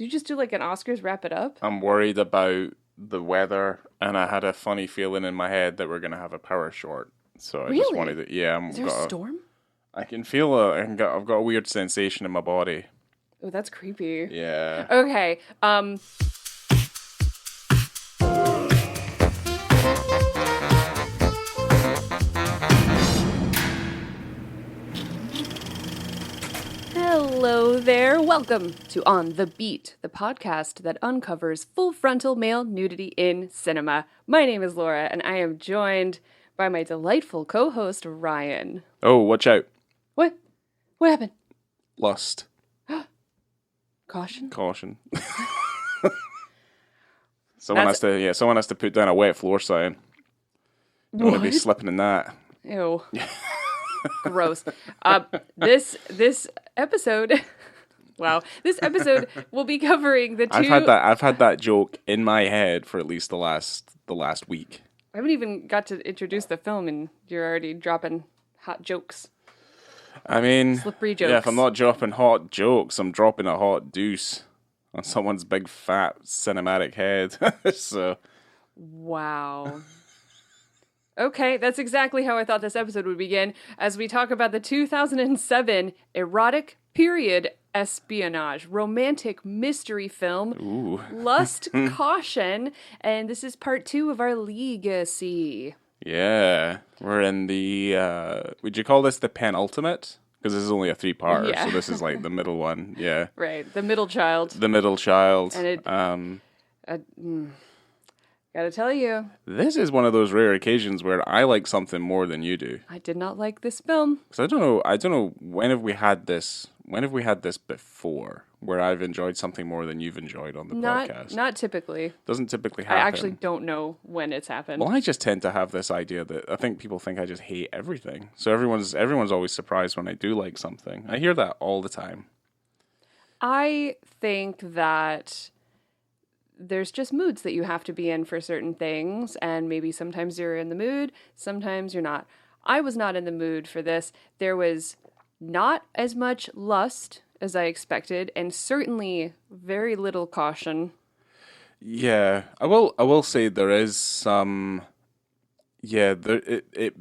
Did you just do like an Oscars wrap it up? I'm worried about the weather, and I had a funny feeling in my head that we're going to have a power short. So I just wanted to, yeah. Is there a storm? I can feel I've got a weird sensation in my body. Oh, that's creepy. Yeah. Okay. Hello there. Welcome to On the Beat, the podcast that uncovers full frontal male nudity in cinema. My name is Laura, and I am joined by my delightful co-host, Ryan. Oh, watch out. What? What happened? Lust. Caution? Caution. Someone has to put down a wet floor sign. Don't want to be slipping in that. Ew. Gross. This episode, wow, this episode will be covering the two. I've had that joke in my head for at least the last week. I haven't even got to introduce the film, and you're already dropping hot jokes. I mean, slippery jokes. Yeah, if I'm not dropping hot jokes, I'm dropping a hot deuce on someone's big fat cinematic head. So, wow. Okay, that's exactly how I thought this episode would begin, as we talk about the 2007 erotic period espionage romantic mystery film, Ooh. Lust, Caution, and this is part 2 of our legacy. Yeah, we're in the, would you call this the penultimate? Because this is only a 3-parter, so this is like the middle one, yeah. Right, the middle child. The middle child. And gotta tell you, this is one of those rare occasions where I like something more than you do. I did not like this film. Because I don't know, when have we had this before, where I've enjoyed something more than you've enjoyed on the podcast? Not typically. Doesn't typically happen. I actually don't know when it's happened. Well, I just tend to have this idea that I think people think I just hate everything. So everyone's always surprised when I do like something. I hear that all the time. I think that there's just moods that you have to be in for certain things, and maybe sometimes you're in the mood, sometimes you're not. I was not in the mood for this. There was not as much lust as I expected, and certainly very little caution. Yeah, I will say there is some. Yeah, it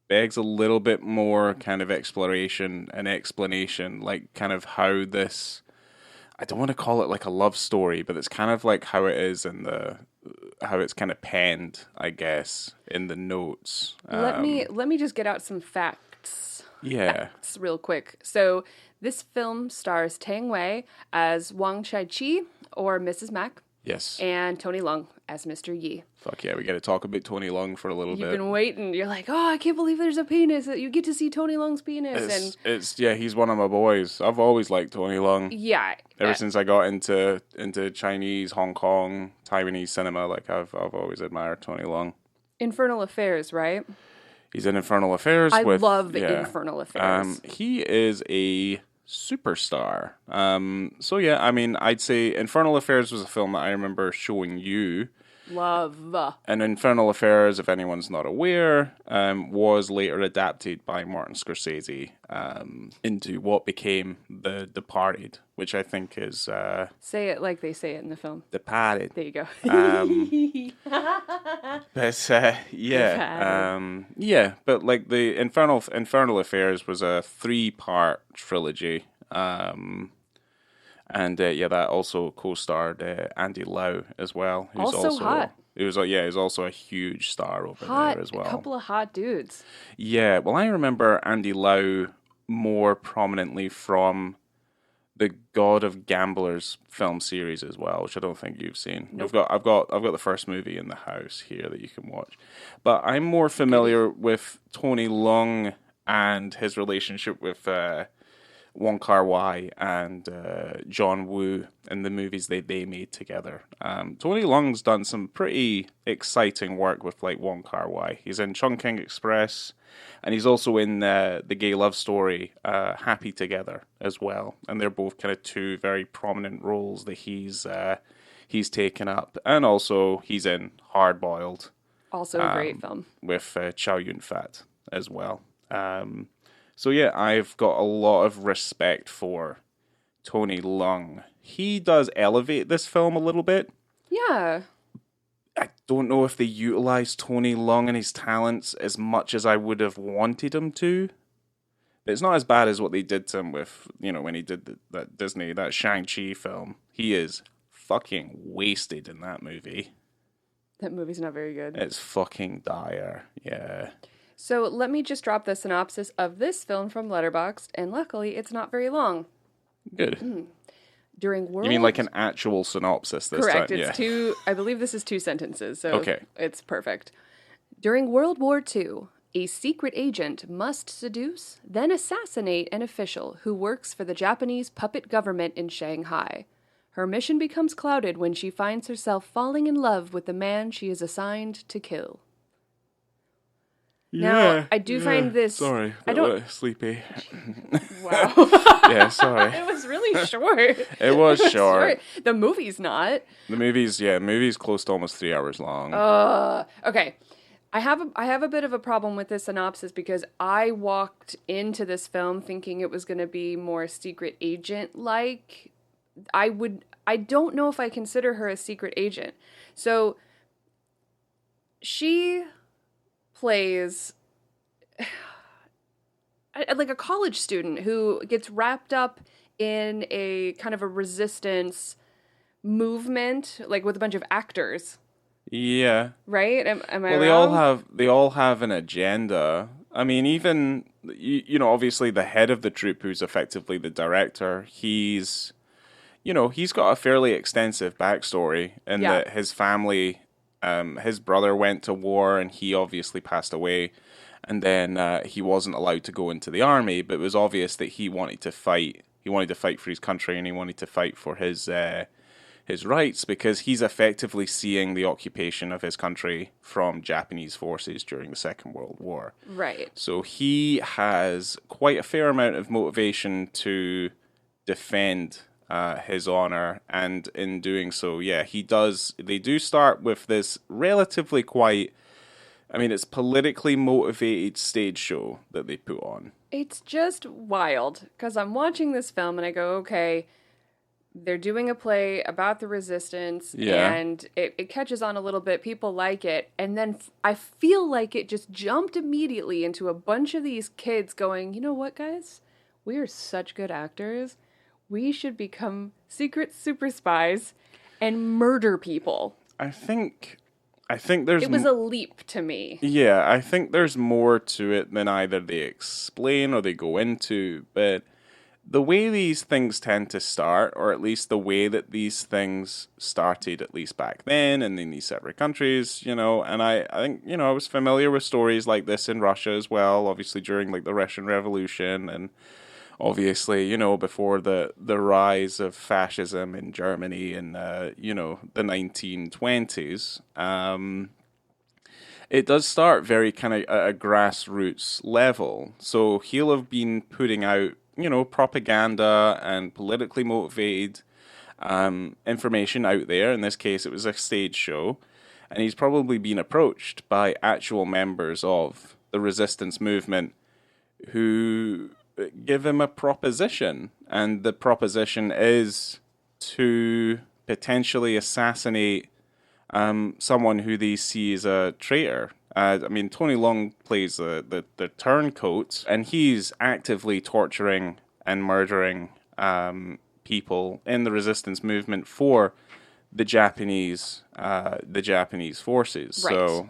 begs a little bit more kind of exploration and explanation, like kind of how this. I don't want to call it like a love story, but it's kind of like how it is in how it's kind of penned, I guess, in the notes. Let me just get out some facts. Yeah. Facts real quick. So this film stars Tang Wei as Wang Shai-chi, or Mrs. Mac. Yes. And Tony Leung as Mr. Yi. Fuck yeah, we got to talk about Tony Leung for a little bit. You've been waiting. You're like, oh, I can't believe there's a penis. You get to see Tony Leung's penis. He's one of my boys. I've always liked Tony Leung. Yeah. Ever since I got into Chinese, Hong Kong, Taiwanese cinema, like I've always admired Tony Leung. Infernal Affairs, right? He's in Infernal Affairs. I love Infernal Affairs. He is a superstar. So yeah, I mean, I'd say Infernal Affairs was a film that I remember showing you. Love. And Infernal Affairs, if anyone's not aware, was later adapted by Martin Scorsese into what became The Departed, which I think is... say it like they say it in the film. Departed. There you go. But like the Infernal Affairs was a 3-part trilogy. And that also co-starred Andy Lau as well. Who's also hot. He's also a huge star over there as well. A couple of hot dudes. Yeah, well, I remember Andy Lau more prominently from the God of Gamblers film series as well, which I don't think you've seen. Nope. I've got the first movie in the house here that you can watch, but I'm more familiar with Tony Leung and his relationship with Wong Kar-wai and John Woo in the movies they made together. Tony Leung's done some pretty exciting work with like Wong Kar-wai. He's in Chungking Express, and he's also in the gay love story Happy Together as well. And they're both kind of two very prominent roles that he's taken up. And also he's in Hard Boiled. Also a great film. With Chow Yun-fat as well. So yeah, I've got a lot of respect for Tony Leung. He does elevate this film a little bit. Yeah. I don't know if they utilize Tony Leung and his talents as much as I would have wanted him to. But it's not as bad as what they did to him with, when he did that Shang-Chi film. He is fucking wasted in that movie. That movie's not very good. It's fucking dire, yeah. So let me just drop the synopsis of this film from Letterboxd, and luckily it's not very long. Good. During World... You mean like an actual synopsis this Correct. time? It's yeah. I believe this is 2 sentences, so Okay. It's perfect. During World War II, a secret agent must seduce, then assassinate an official who works for the Japanese puppet government in Shanghai. Her mission becomes clouded when she finds herself falling in love with the man she is assigned to kill. Now, I do find this... Sorry, I don't... sleepy. Wow. Yeah, sorry. It was really short. It was short. The movie's not. The movie's close to almost 3 hours long. Okay. I have a bit of a problem with this synopsis because I walked into this film thinking it was going to be more secret agent-like. I don't know if I consider her a secret agent. So she plays like a college student who gets wrapped up in a kind of a resistance movement, like with a bunch of actors. Yeah. Right? Am I well, wrong? they all have an agenda. I mean, even obviously the head of the troupe, who's effectively the director, he's got a fairly extensive backstory in that his family, his brother went to war and he obviously passed away, and then he wasn't allowed to go into the army. But it was obvious that he wanted to fight. He wanted to fight for his country, and he wanted to fight for his rights, because he's effectively seeing the occupation of his country from Japanese forces during the Second World War. Right. So he has quite a fair amount of motivation to defend his honor, and in doing so, he does. They do start with this relatively it's politically motivated stage show that they put on. It's just wild, because I'm watching this film and I go, okay, they're doing a play about the resistance, and it catches on a little bit. People like it. And then I feel like it just jumped immediately into a bunch of these kids going, you know what, guys? We are such good actors. We should become secret super spies and murder people. I think there's... It was a leap to me. Yeah, I think there's more to it than either they explain or they go into, but... The way these things tend to start, or at least the way that these things started, at least back then, and in these separate countries, and I think, I was familiar with stories like this in Russia as well, obviously during, like, the Russian Revolution, and obviously, before the rise of fascism in Germany in, the 1920s. It does start very kind of at a grassroots level, so he'll have been putting out propaganda and politically motivated information out there. In this case, it was a stage show. And he's probably been approached by actual members of the resistance movement who give him a proposition. And the proposition is to potentially assassinate someone who they see as a traitor. Tony Leung plays the turncoat, and he's actively torturing and murdering people in the resistance movement for the Japanese forces. Right. So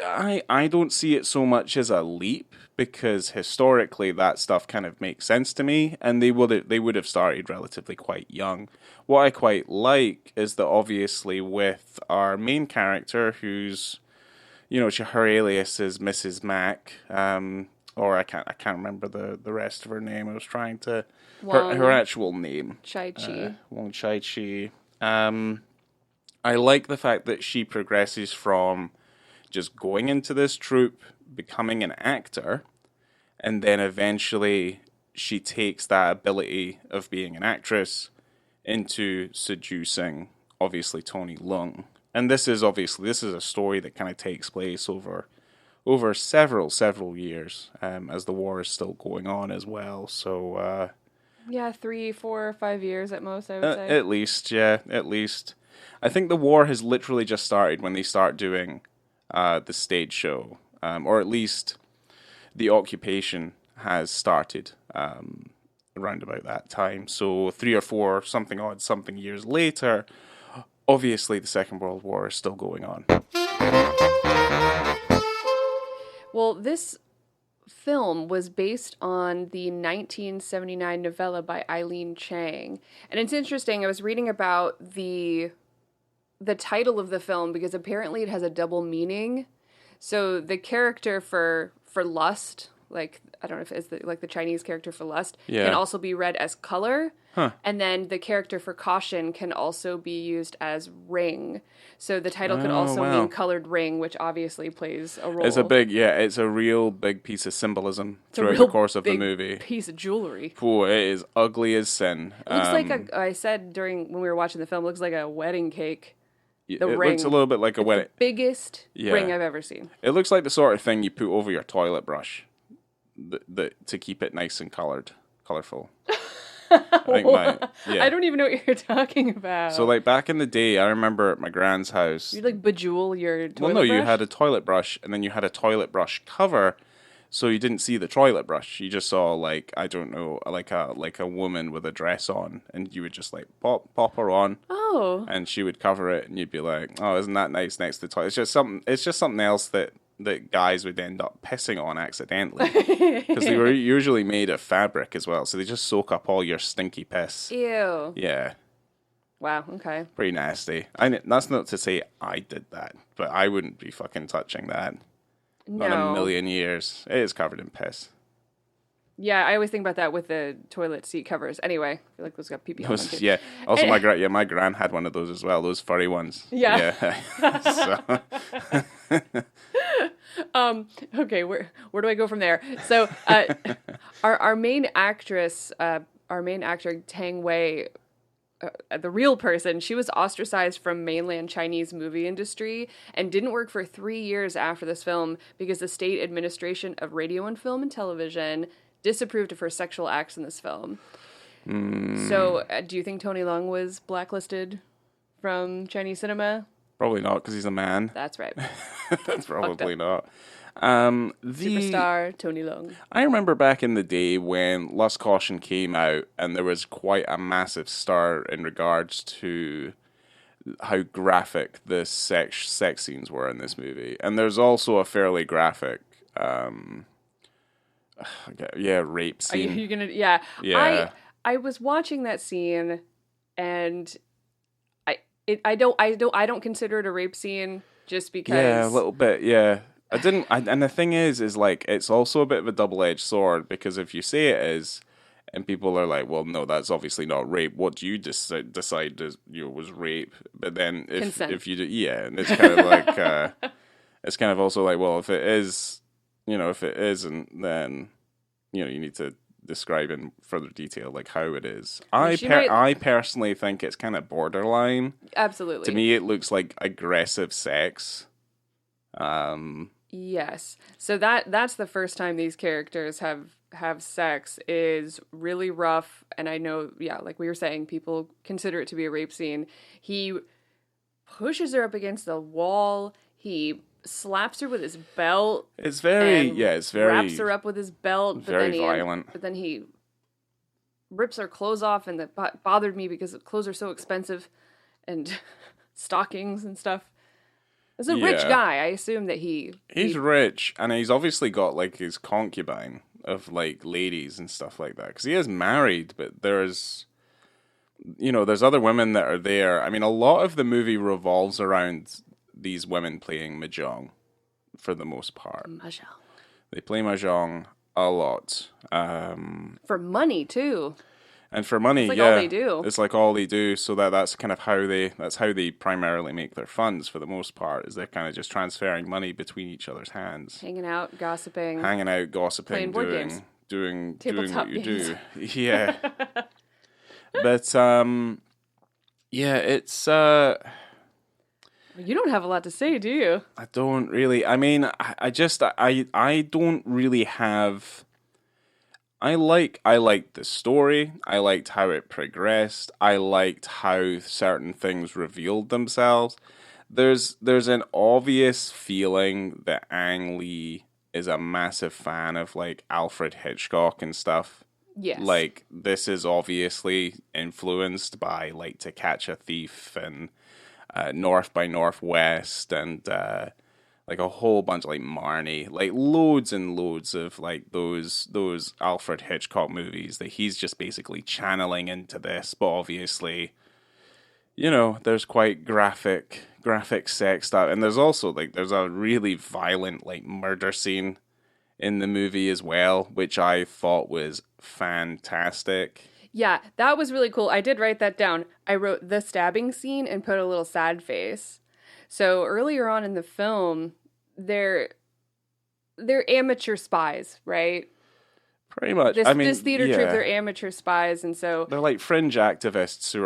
I don't see it so much as a leap, because historically that stuff kind of makes sense to me, and they would have started relatively quite young. What I quite like is that obviously with our main character, who's her alias is Mrs. Mac, or I can't remember the rest of her name. I was trying to her actual name. Chai-Chi. Wong Chai-Chi. I like the fact that she progresses from just going into this troupe, becoming an actor, and then eventually she takes that ability of being an actress into seducing, obviously, Tony Leung. And this is a story that kind of takes place over several years, as the war is still going on as well. So Yeah, 3, 4, 5 years at most, I would say. At least, yeah, at least. I think the war has literally just started when they start doing the stage show, or at least the occupation has started around about that time. So 3 or 4 something odd something years later, obviously the Second World War is still going on. Well, this film was based on the 1979 novella by Eileen Chang. And it's interesting, I was reading about the title of the film because apparently it has a double meaning. So the character for lust, like I don't know if it's like the Chinese character for lust, can also be read as color. Huh. And then the character for caution can also be used as ring. So the title could also mean colored ring, which obviously plays a role. It's a real big piece of symbolism throughout the course of the movie. Piece of jewelry. Oh, it is ugly as sin. It looks like I said when we were watching the film, it looks like a wedding cake. It looks a little bit like a wedding. The biggest ring I've ever seen. It looks like the sort of thing you put over your toilet brush to keep it nice and colorful. I don't even know what you're talking about. So, like, back in the day, I remember at my grand's house... You'd, like, bejewel your toilet brush? Well, no, you had a toilet brush, and then you had a toilet brush cover, so you didn't see the toilet brush. You just saw, like, I don't know, like a woman with a dress on, and you would just, like, pop her on. Oh. And she would cover it, and you'd be like, oh, isn't that nice next to the toilet? It's just something else that guys would end up pissing on accidentally. Because they were usually made of fabric as well, so they just soak up all your stinky piss. Ew. Yeah. Wow, okay. Pretty nasty. That's not to say I did that, but I wouldn't be fucking touching that. No. Not a million years. It is covered in piss. Yeah, I always think about that with the toilet seat covers. Anyway, I feel like those got pee-pee on them too. Yeah. Also, my gran had one of those as well. Those furry ones. Yeah. So. Okay, where do I go from there? So, our main actress, our main actor Tang Wei, the real person, she was ostracized from mainland Chinese movie industry and didn't work for 3 years after this film because the State Administration of Radio and Film and Television disapproved of her sexual acts in this film. So, do you think Tony Leung was blacklisted from Chinese cinema? Probably not, because he's a man. That's right. That's probably not. Superstar Tony Leung. I remember back in the day when Lust Caution came out, and there was quite a massive stir in regards to how graphic the sex scenes were in this movie. And there's also a fairly graphic, rape scene. Are you gonna? Yeah. Yeah. I was watching that scene, and I don't consider it a rape scene just because. Yeah, a little bit. Yeah. And the thing is like, it's also a bit of a double-edged sword, because if you say it is, and people are like, well, no, that's obviously not rape. What do you decide was rape? But then if you do, yeah, and it's kind of like, it's kind of also like, well, if it is, if it isn't, then, you need to describe in further detail, like, how it is. I personally think it's kind of borderline. Absolutely. To me, it looks like aggressive sex. Yes. So that's the first time these characters have sex, is really rough. And I know, yeah, like we were saying, people consider it to be a rape scene. He pushes her up against the wall. He slaps her with his belt. It's very wraps her up with his belt. Very violent. But then he rips her clothes off, and that bothered me because clothes are so expensive, and stockings and stuff. As a rich guy, I assume that he's rich, and he's obviously got like his concubine of like ladies and stuff like that, because he is married, but there's other women that are there. I mean, a lot of the movie revolves around these women playing mahjong for the most part. Mahjong. They play mahjong a lot. For money too. And for money, it's like all they do. It's like all they do. So that's kind of how they primarily make their funds for the most part, is they're kind of just transferring money between each other's hands. Hanging out, gossiping, playing board games. doing what you do. Yeah. But it's you don't have a lot to say, do you? I don't really. I mean, I don't really have I liked the story. I liked how it progressed. I liked how certain things revealed themselves. There's an obvious feeling that Ang Lee is a massive fan of like Alfred Hitchcock and stuff. Yes. Like this is obviously influenced by like To Catch a Thief and North by Northwest and like a whole bunch of like Marnie, like loads and loads of like those Alfred Hitchcock movies that he's just basically channeling into this. But obviously, you know, there's quite graphic sex stuff, and there's also like there's a really violent like murder scene in the movie as well, which I thought was fantastic. Yeah, that was really cool. I did write that down. I wrote the stabbing scene and put a little sad face. So earlier on in the film, they're amateur spies, right? Pretty much. This theater troupe, they're amateur spies, and so they're like fringe activists who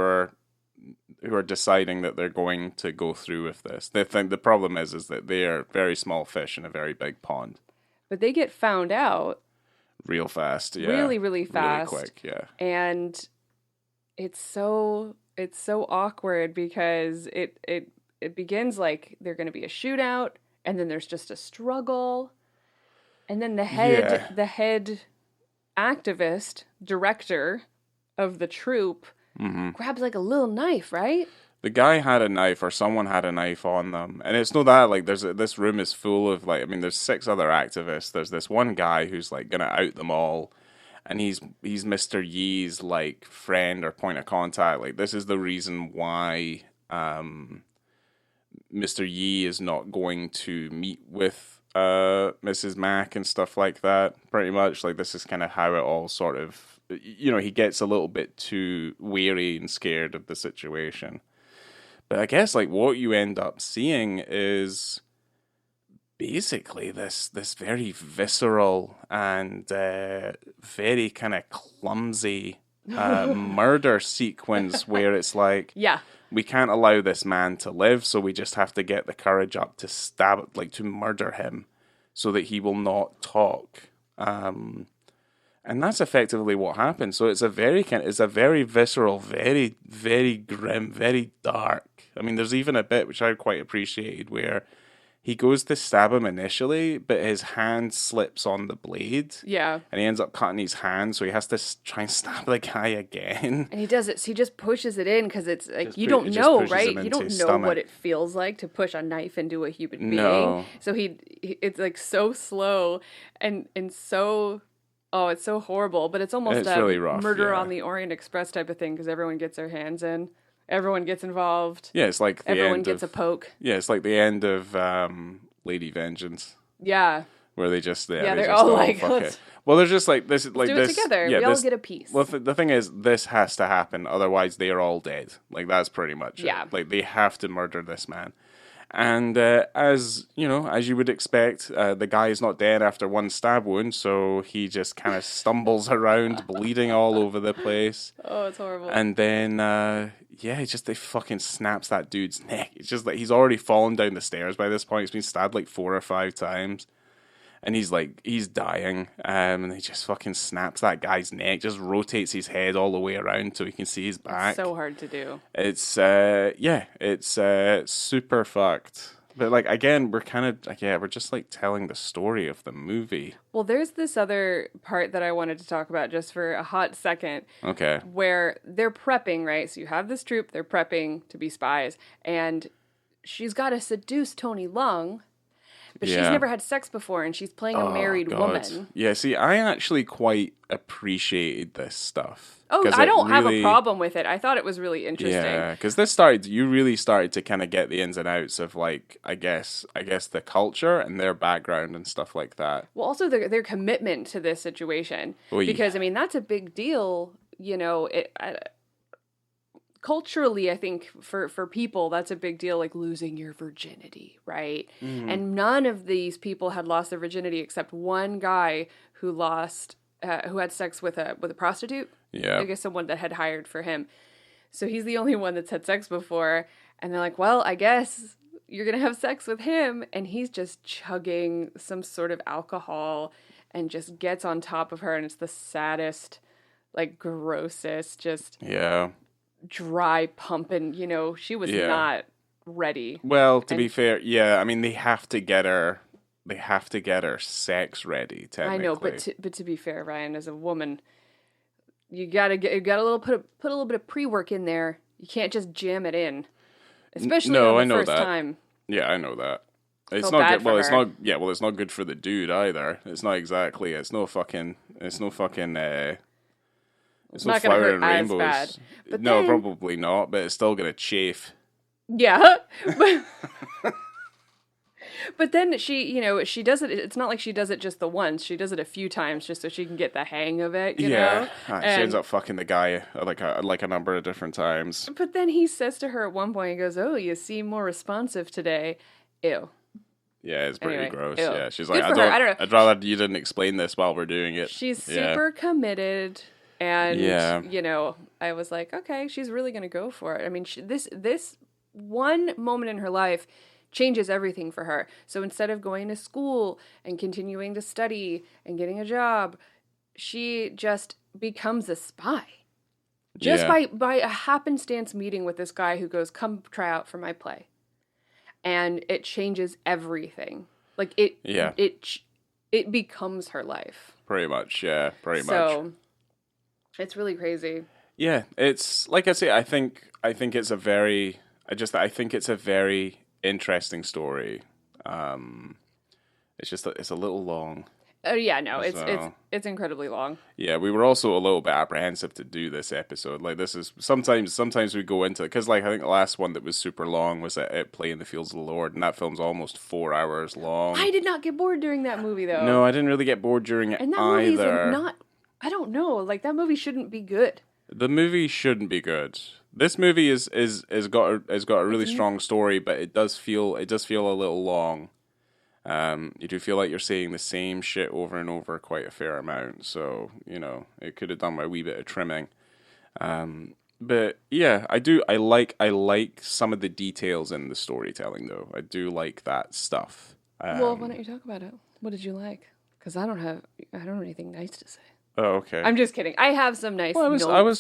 are deciding that they're going to go through with this. They think the problem is that they are very small fish in a very big pond. But they get found out real fast, yeah. Really, really fast. Really quick, yeah. And it's so awkward because it begins like they're going to be a shootout, and then there's just a struggle, and then the head activist director of the troupe grabs like a little knife, right? The guy had a knife, or someone had a knife on them, and it's not that like this room is full of like there's 6 other activists. There's this one guy who's like gonna out them all, and he's Mr. Yee's like friend or point of contact. Like this is the reason why Mr. Yee is not going to meet with Mrs. Mack and stuff like that. Pretty much like this is kind of how it all sort of, you know, he gets a little bit too wary and scared of the situation. But I guess like what you end up seeing is basically this very visceral and very kind of clumsy murder sequence where it's like, yeah, we can't allow this man to live, so we just have to get the courage up to stab, like to murder him, so that he will not talk. And that's effectively what happens. So it's a very visceral, very, very grim, very dark. I mean, there's even a bit which I quite appreciated where he goes to stab him initially, but his hand slips on the blade. Yeah. And he ends up cutting his hand, so he has to try and stab the guy again. And he does it, so he just pushes it in, because it's like, you don't know, right? You don't know what it feels like to push a knife into a human being. No. So it's like so slow and so... Oh, it's so horrible, but it's almost a really rough, Murder on the Orient Express type of thing, because everyone gets their hands in. Everyone gets involved. Yeah, it's like everyone gets a poke. Yeah, it's like the end of Lady Vengeance. Yeah. Where they just they're all like, fuck it. Well, they're just like this. Like do this, it together. Yeah, we all get a piece. Well, the thing is, this has to happen, otherwise they are all dead. Like that's pretty much it. Like they have to murder this man. And as you know, as you would expect, the guy is not dead after one stab wound, so he just kind of stumbles around, bleeding all over the place. Oh, it's horrible. And then, they fucking snaps that dude's neck. It's just like he's already fallen down the stairs by this point. He's been stabbed like 4 or 5 times. And he's dying, and he just fucking snaps that guy's neck, just rotates his head all the way around so he can see his back. It's so hard to do. It's super fucked. But like again, we're just like telling the story of the movie. Well, there's this other part that I wanted to talk about just for a hot second. Okay. Where they're prepping, right? So you have this troupe, they're prepping to be spies, and she's got to seduce Tony Leung. But she's never had sex before, and she's playing a married woman. Yeah, see, I actually quite appreciated this stuff. Oh, I don't have a problem with it. I thought it was really interesting. Yeah, because you really started to kind of get the ins and outs of, like, I guess the culture and their background and stuff like that. Well, also their commitment to this situation. Because, I mean, that's a big deal, you know, culturally, I think for people, that's a big deal, like losing your virginity, right? Mm. And none of these people had lost their virginity except one guy who had sex with a prostitute. Yeah. I guess someone that had hired for him. So he's the only one that's had sex before. And they're like, well, I guess you're going to have sex with him. And he's just chugging some sort of alcohol. and just gets on top of her, and it's the saddest, like, grossest, just dry pumping. You know, she was not ready. Well, to be fair, I mean, they have to get her sex ready, technically. I know, but to be fair, Ryan, as a woman, you gotta put a little bit of pre-work in there. You can't just jam it in, especially on the first time. Yeah, I know that. It's not good. Well, it's not. Yeah, well, it's not good for the dude either. It's not exactly. It's no fucking. It's no flower and rainbows. Bad. But no, probably not. But it's still gonna chafe. Yeah. But then she does it. It's not like she does it just the once. She does it a few times just so she can get the hang of it. You know? She ends up fucking the guy like a number of different times. But then he says to her at one point, he goes, "Oh, you seem more responsive today." Ew. Yeah, it's pretty gross. Ew. Yeah, she's like, I don't know. I'd rather you didn't explain this while we're doing it. She's super committed, and you know, I was like, okay, she's really gonna go for it. I mean, this one moment in her life changes everything for her. So instead of going to school and continuing to study and getting a job, she just becomes a spy. Just by a happenstance meeting with this guy who goes, "Come try out for my play." And it changes everything. Like it becomes her life. Pretty much, yeah, much. So it's really crazy. Yeah, it's like I say. I think it's a very. I think it's a very interesting story. It's just it's a little long. Yeah, no, it's incredibly long. Yeah, we were also a little bit apprehensive to do this episode. Like, this is sometimes we go into it because, like, I think the last one that was super long was It Play in the Fields of the Lord, and that film's almost 4 hours long. I did not get bored during that movie, though. No, I didn't really get bored during it either. And that movie's not. I don't know. Like, that movie shouldn't be good. The movie shouldn't be good. This movie has got a really strong story, but it does feel a little long. You do feel like you're saying the same shit over and over quite a fair amount, so, you know, it could have done with a wee bit of trimming. But yeah, I like some of the details in the storytelling, though. I do like that stuff. Well, why don't you talk about it? What did you like? Because I don't have anything nice to say. Oh, okay. I'm just kidding. I have some nice notes. I was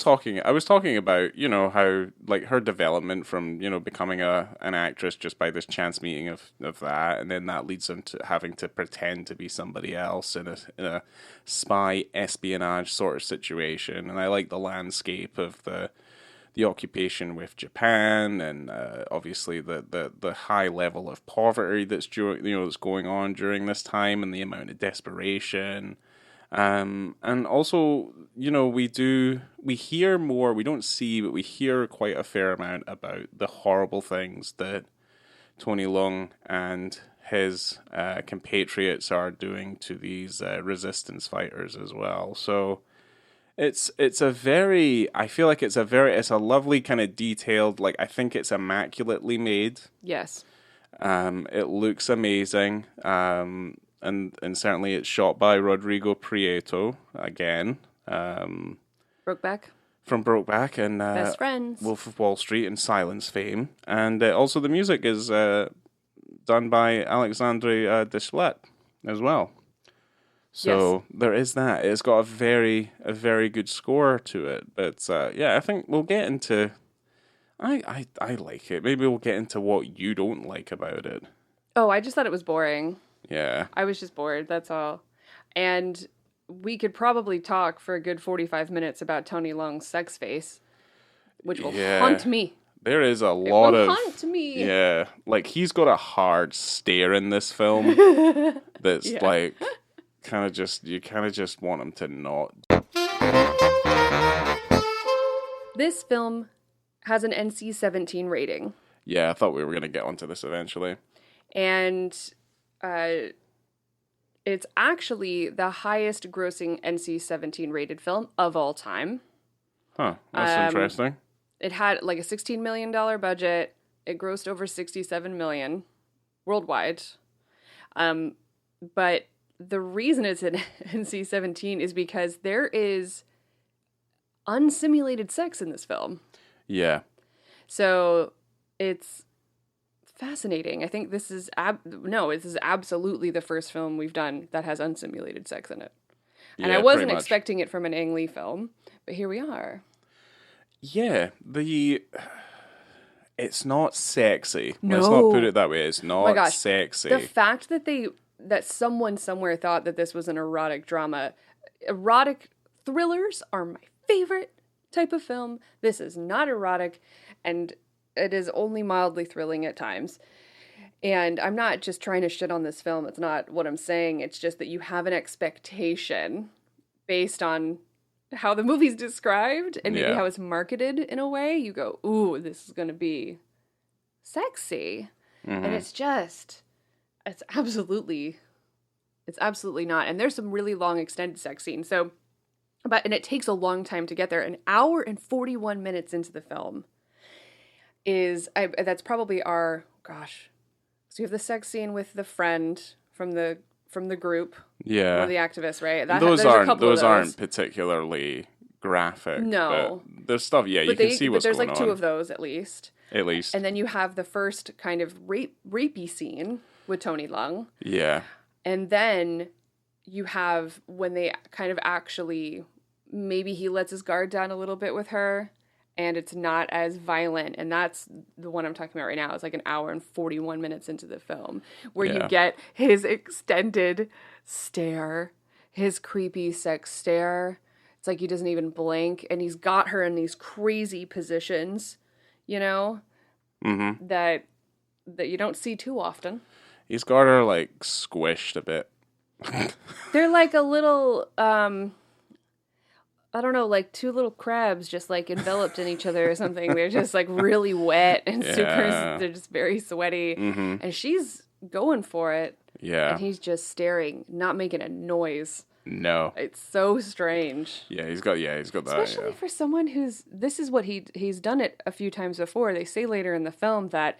talking about, you know, how, like, her development from, you know, becoming an actress just by this chance meeting of that, and then that leads them to having to pretend to be somebody else in a spy espionage sort of situation. And I like the landscape of the occupation with Japan, and obviously the high level of poverty that's going on during this time, and the amount of desperation. And also, you know, we hear more, we don't see, but we hear quite a fair amount about the horrible things that Tony Leung and his compatriots are doing to these resistance fighters as well. So it's a lovely kind of detailed, like, I think it's immaculately made. Yes. It looks amazing. And certainly it's shot by Rodrigo Prieto again. Brokeback. From Brokeback and Best Friends. Wolf of Wall Street and Silence fame. And also the music is done by Alexandre Desplat as well. So there is that. It's got a very good score to it. But I think we'll get into... I like it. Maybe we'll get into what you don't like about it. Oh, I just thought it was boring. Yeah. I was just bored, that's all. And we could probably talk for a good 45 minutes about Tony Leung's sex face, which will haunt me. There is a lot of... haunt me. Yeah. Like, he's got a hard stare in this film that's like, you kind of just want him to not. This film has an NC-17 rating. Yeah, I thought we were going to get onto this eventually. And... it's actually the highest grossing NC-17 rated film of all time. Huh, that's interesting. It had like a $16 million budget. It grossed over $67 million worldwide. But the reason it's an NC-17 is because there is unsimulated sex in this film. Yeah. So it's fascinating. I think this is this is absolutely the first film we've done that has unsimulated sex in it. And Yeah, I wasn't pretty much. expecting it from an Ang Lee film, but here we are. Yeah, it's not sexy. No. Let's not put it that way. It's Oh not my gosh. sexy. The fact that someone somewhere thought that this was an erotic drama. Erotic thrillers are my favorite type of film. This is not erotic, and it is only mildly thrilling at times. And I'm not just trying to shit on this film. It's not what I'm saying. It's just that you have an expectation based on how the movie's described and maybe how it's marketed in a way. You go, ooh, this is going to be sexy. Mm-hmm. And it's absolutely not. And there's some really long extended sex scenes. And it takes a long time to get there. An hour and 41 minutes into the film that's probably so you have the sex scene with the friend from the group. Yeah. Or the activist, right? Those aren't particularly graphic. No. But there's stuff, you can see what's going on. There's like two of those at least. At least. And then you have the first kind of rapey scene with Tony Leung. Yeah. And then you have when they kind of actually, maybe he lets his guard down a little bit with her, and it's not as violent. And that's the one I'm talking about right now. It's like an hour and 41 minutes into the film, where you get his extended stare, his creepy sex stare. It's like he doesn't even blink, and he's got her in these crazy positions, Mm-hmm. that you don't see too often. He's got her, like, squished a bit. They're like a little, I don't know, like two little crabs just like enveloped in each other or something. They're just like really wet and they're just very sweaty. Mm-hmm. And she's going for it. Yeah. And he's just staring, not making a noise. No. It's so strange. Yeah, he's got that. Especially for someone this is what he's done it a few times before. They say later in the film that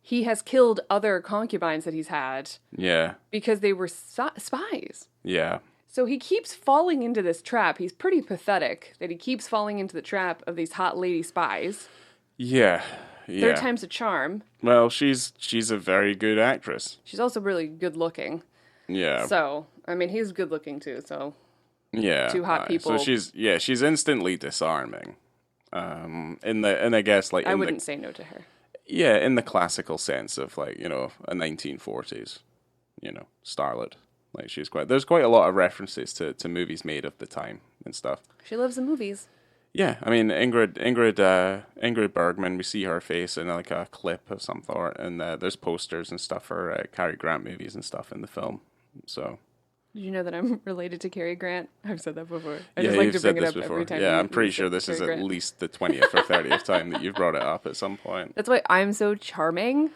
he has killed other concubines that he's had. Yeah. Because they were spies. Yeah. So he keeps falling into this trap. He's pretty pathetic that he keeps falling into the trap of these hot lady spies. Yeah. Third time's a charm. Well, she's a very good actress. She's also really good looking. Yeah. So, I mean, he's good looking too, so. Yeah. Two hot people. So she's instantly disarming. And I guess like I wouldn't say no to her. Yeah, in the classical sense of like, a 1940s, starlet. Like there's quite a lot of references to movies made of the time and stuff. She loves the movies. Yeah, I mean Ingrid Bergman. We see her face in like a clip of some sort, and there's posters and stuff for Cary Grant movies and stuff in the film. So. Did you know that I'm related to Cary Grant? I've said that before. I just like to bring it up every time. Yeah, I'm pretty sure this is at least the 20th or 30th time that you've brought it up at some point. That's why I'm so charming.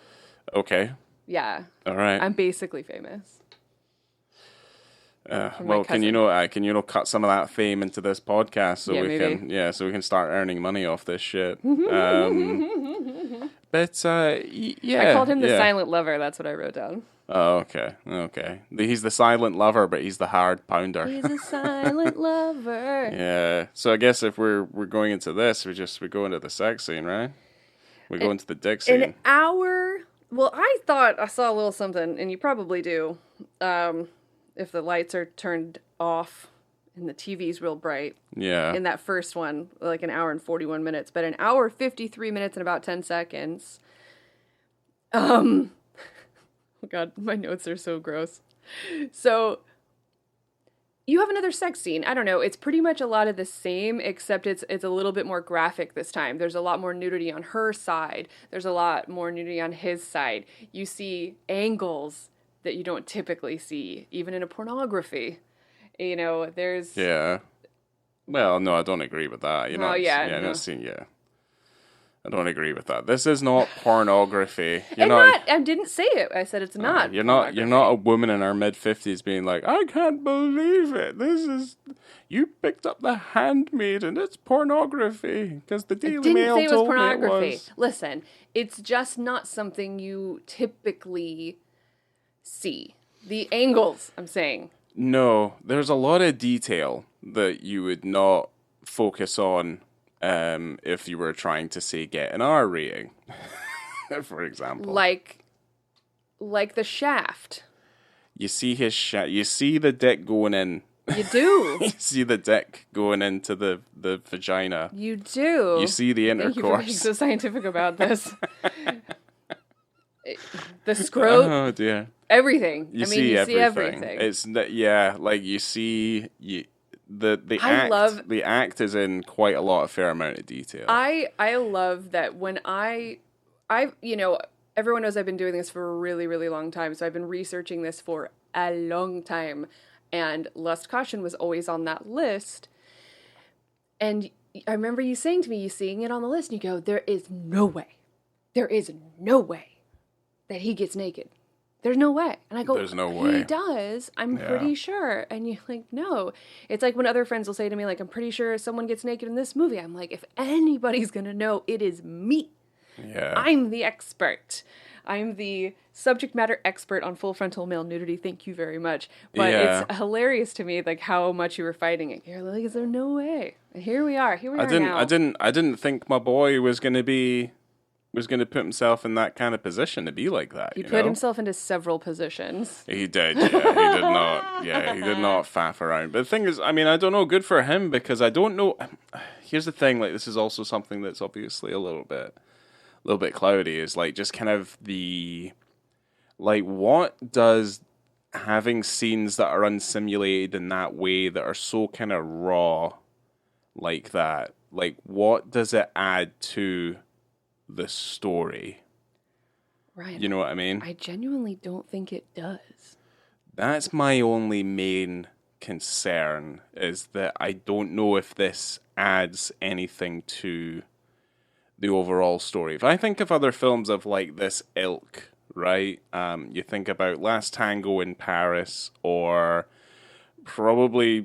Okay. Yeah. All right. I'm basically famous. Well, can you cut some of that fame into this podcast so we can start earning money off this shit. But I called him the silent lover. That's what I wrote down. Oh, okay. He's the silent lover, but he's the hard pounder. He's a silent lover. Yeah. So I guess if we're going into this, we go into the sex scene, right? We go into the dick scene. An hour. Well, I thought I saw a little something, and you probably do. If the lights are turned off and the TV's real bright. Yeah. In that first one, like an hour and 41 minutes, but an hour, 53 minutes and about 10 seconds. Oh God, my notes are so gross. So you have another sex scene. I don't know. It's pretty much a lot of the same, except it's a little bit more graphic this time. There's a lot more nudity on her side. There's a lot more nudity on his side. You see angles that you don't typically see, even in a pornography. There's... Yeah. Well, no, I don't agree with that. I don't agree with that. This is not pornography. I didn't say it. I said it's not. You're not a woman in her mid-50s being like, I can't believe it. You picked up The Handmaiden. It's pornography because the Daily Mail told me it was. I didn't say it was pornography. Listen, it's just not something you typically see. The angles, I'm saying. No, there's a lot of detail that you would not focus on if you were trying to say get an R rating, for example. Like Like the shaft. You see you see the dick going in. You do. You see the dick going into the vagina. You do. You see the intercourse. Thank you for being so scientific about this. The scrot. Oh dear. Everything. You see everything. It's like you see the act is in quite a fair amount of detail. I love that when I everyone knows I've been doing this for a really, really long time, so I've been researching this for a long time, and Lust Caution was always on that list. And I remember you saying to me, you seeing it on the list, and you go, there is no way that he gets naked. There's no way. And I go, there's no way. He does. I'm pretty sure. And you're like, no. It's like when other friends will say to me, like, I'm pretty sure someone gets naked in this movie. I'm like, if anybody's going to know, it is me. Yeah. I'm the expert. I'm the subject matter expert on full frontal male nudity. Thank you very much. But it's hilarious to me, like, how much you were fighting it. You're like, is there no way? And here we are. Now. I didn't think my boy was going to put himself in that kind of position to be like that. He put himself into several positions. He did, yeah. He did not, he did not faff around. But the thing is, I mean, I don't know, good for him, because I don't know. Here's the thing, like, this is also something that's obviously a little bit cloudy, is like just kind of what does having scenes that are unsimulated in that way, that are so kind of raw like that, like, what does it add to the story? Right. You know what I mean? I genuinely don't think it does. That's my only main concern, is that I don't know if this adds anything to the overall story. If I think of other films of like this ilk, right? You think about Last Tango in Paris, or probably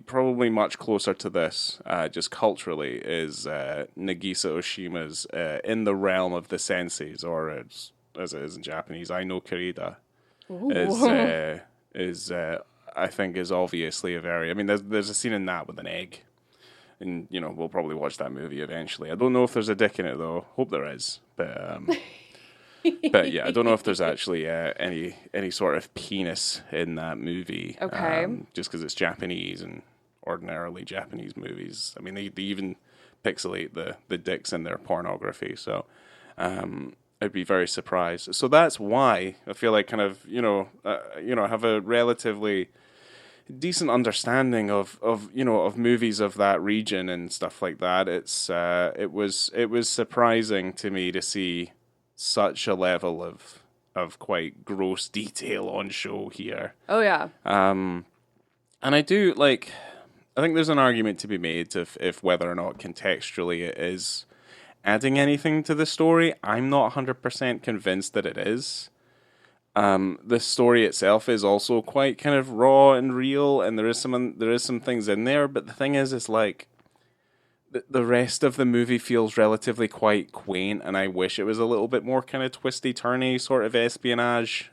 much closer to this, just culturally, is Nagisa Oshima's In the Realm of the Senses, or as it is in Japanese, I no Kurida. Is I think is obviously a very, I mean, there's a scene in that with an egg, and we'll probably watch that movie eventually. I don't know if there's a dick in it though. Hope there is, but but yeah, I don't know if there's actually any sort of penis in that movie. Okay. Just because it's Japanese, and ordinarily Japanese movies, I mean, they even pixelate the dicks in their pornography. So I'd be very surprised. So that's why I feel like kind of have a relatively decent understanding of movies of that region and stuff like that. It was surprising to me to see such a level of quite gross detail on show here. Oh yeah. And I do like, I think there's an argument to be made if whether or not contextually it is adding anything to the story. I'm not 100% convinced that it is. The story itself is also quite kind of raw and real, and there is some things in there, but the thing is like the rest of the movie feels relatively quite quaint, and I wish it was a little bit more kind of twisty-turny sort of espionage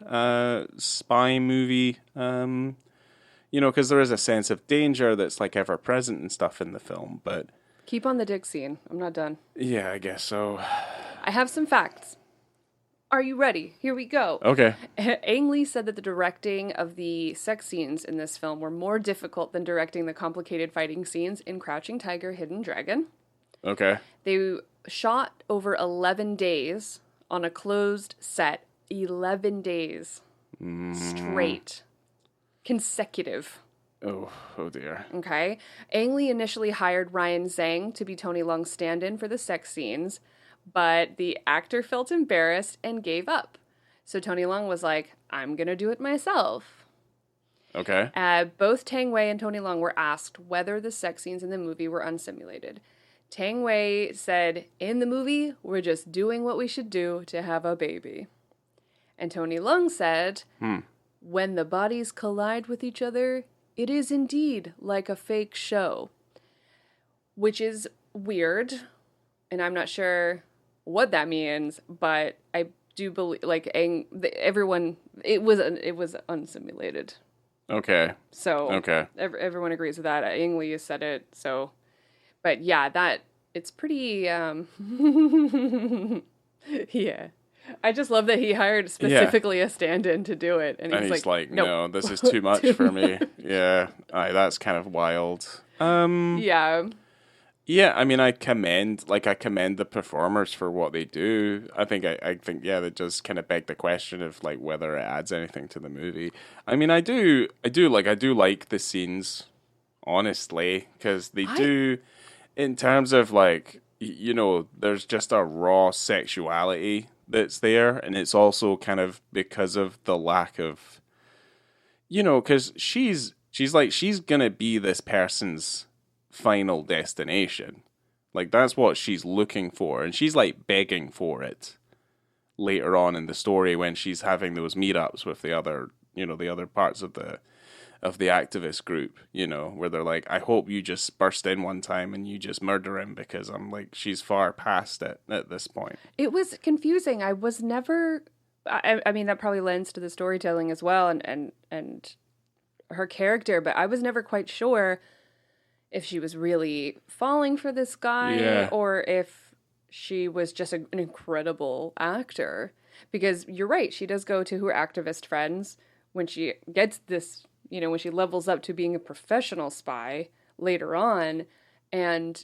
spy movie, because there is a sense of danger that's like ever present and stuff in the film. But keep on the dick scene. I'm not done. Yeah, I guess so. I have some facts. Are you ready? Here we go. Okay. Ang Lee said that the directing of the sex scenes in this film were more difficult than directing the complicated fighting scenes in Crouching Tiger, Hidden Dragon. Okay. They shot over 11 days on a closed set. 11 days. Straight. Consecutive. Oh dear. Okay. Ang Lee initially hired Ryan Zhang to be Tony Leung's stand-in for the sex scenes, but the actor felt embarrassed and gave up. So Tony Leung was like, I'm going to do it myself. Okay. Both Tang Wei and Tony Leung were asked whether the sex scenes in the movie were unsimulated. Tang Wei said, in the movie, we're just doing what we should do to have a baby. And Tony Leung said, when the bodies collide with each other, it is indeed like a fake show. Which is weird, and I'm not sure what that means, but I do believe, like, everyone, it was unsimulated. Okay. So okay. Everyone agrees with that. Ang Lee has said it. So, but yeah, it's pretty. Yeah. I just love that he hired specifically a stand-in to do it, and he's like, nope. no, this is too much for me. Yeah, that's kind of wild. Yeah. Yeah, I mean, I commend the performers for what they do. I think that does kind of beg the question of like whether it adds anything to the movie. I mean, I do like the scenes, honestly, because they do, in terms of like, there's just a raw sexuality that's there, and it's also kind of because of the lack of, because she's gonna be this person's final destination. Like, that's what she's looking for, and she's like begging for it later on in the story when she's having those meetups with the other parts of the activist group, where they're like, I hope you just burst in one time and you just murder him, because I'm like, she's far past it at this point. It was confusing. I was never, I mean, that probably lends to the storytelling as well, and her character, but I was never quite sure if she was really falling for this guy or if she was just an incredible actor. Because you're right, she does go to her activist friends when she gets this, when she levels up to being a professional spy later on. And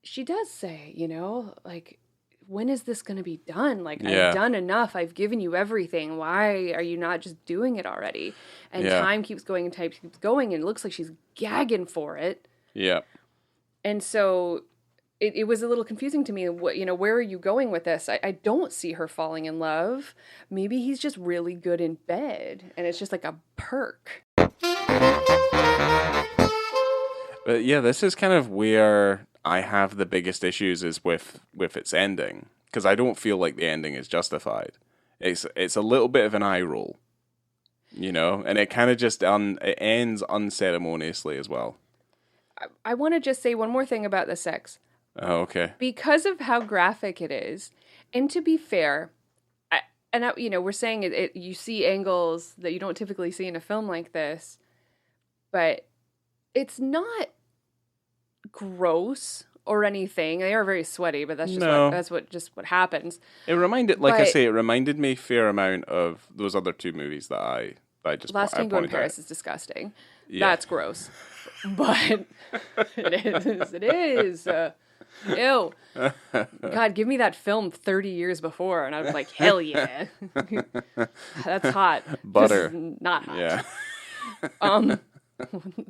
she does say, like, when is this going to be done? Like, I've done enough. I've given you everything. Why are you not just doing it already? And time keeps going and time keeps going. And it looks like she's gagging for it. Yeah. And so it was a little confusing to me. Where are you going with this? I don't see her falling in love. Maybe he's just really good in bed, and it's just like a perk. But yeah, this is kind of where I have the biggest issues is with its ending, because I don't feel like the ending is justified. It's a little bit of an eye roll, and it kind of just it ends unceremoniously as well. I want to just say one more thing about the sex. Oh, okay. Because of how graphic it is, and to be fair, we're saying you see angles that you don't typically see in a film like this, but it's not gross or anything. They are very sweaty, but that's just what happens. It reminded me a fair amount of those other two movies that I just Last Tango in Paris is disgusting. Yeah. That's gross. But it is. Ew. God, give me that film 30 years before, and I was like, hell yeah. That's hot. Butter. Not hot. Yeah.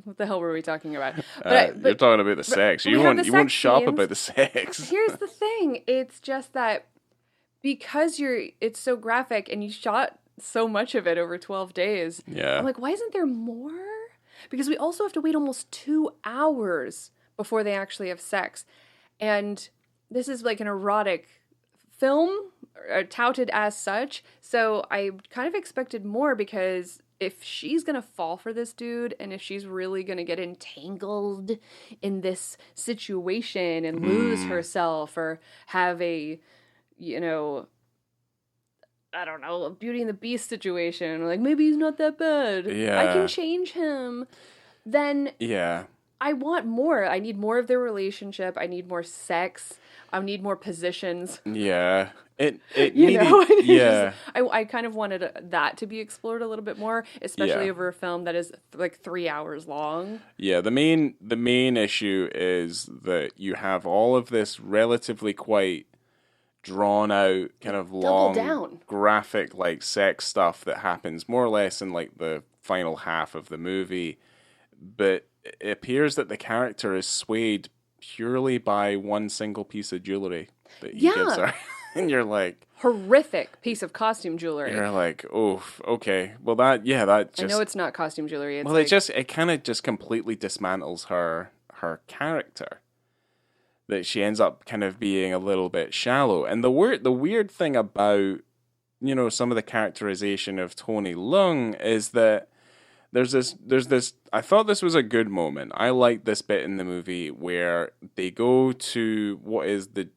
What the hell were we talking about? You're talking about the sex. You won't shop about the sex. Here's the thing. It's just that because it's so graphic and you shot so much of it over 12 days. Yeah. I'm like, why isn't there more? Because we also have to wait almost 2 hours before they actually have sex. And this is like an erotic film, touted as such. So I kind of expected more, because if she's going to fall for this dude, and if she's really going to get entangled in this situation and lose herself, or have a, I don't know, a Beauty and the Beast situation, like maybe he's not that bad. Yeah. I can change him. Then I want more. I need more of their relationship. I need more sex. I need more positions. Yeah. It I kind of wanted that to be explored a little bit more, especially over a film that is like 3 hours long. Yeah, the main issue is that you have all of this relatively quite drawn out, kind of long, graphic, like sex stuff that happens more or less in like the final half of the movie, but it appears that the character is swayed purely by one single piece of jewelry that he gives her. And you're like, horrific piece of costume jewelry. You're like, oh, okay. Well, that just, I know it's not costume jewelry. It kind of just completely dismantles her character. That she ends up kind of being a little bit shallow. And the weird thing about, some of the characterization of Tony Leung is that there's this, I thought this was a good moment. I like this bit in the movie where they go to what is the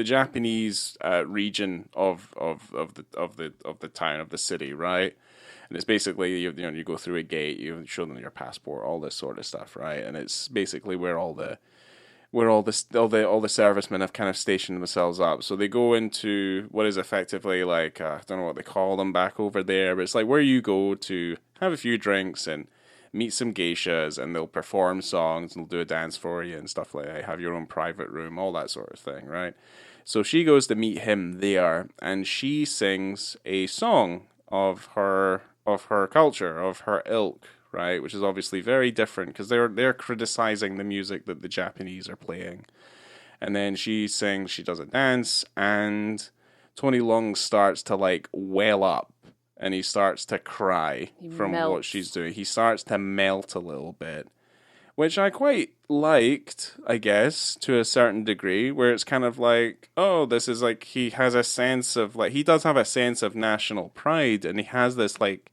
Japanese region of the town, of the city, right? And it's basically you go through a gate, you show them your passport, all this sort of stuff, right? And it's basically where all the where all the servicemen have kind of stationed themselves up. So they go into what is effectively like I don't know what they call them back over there, but it's like where you go to have a few drinks and meet some geishas, and they'll perform songs and they'll do a dance for you and stuff like that. Have your own private room, all that sort of thing, right? So she goes to meet him there, and she sings a song of her culture, of her ilk, right? Which is obviously very different because they're criticizing the music that the Japanese are playing. And then she sings, she does a dance, and Tony Leung starts to like well up, and he starts to cry from what she's doing. He starts to melt a little bit, which I quite liked, I guess, to a certain degree, where it's kind of like, oh, this is like, he has a sense of, like, he does have a sense of national pride, and he has this, like,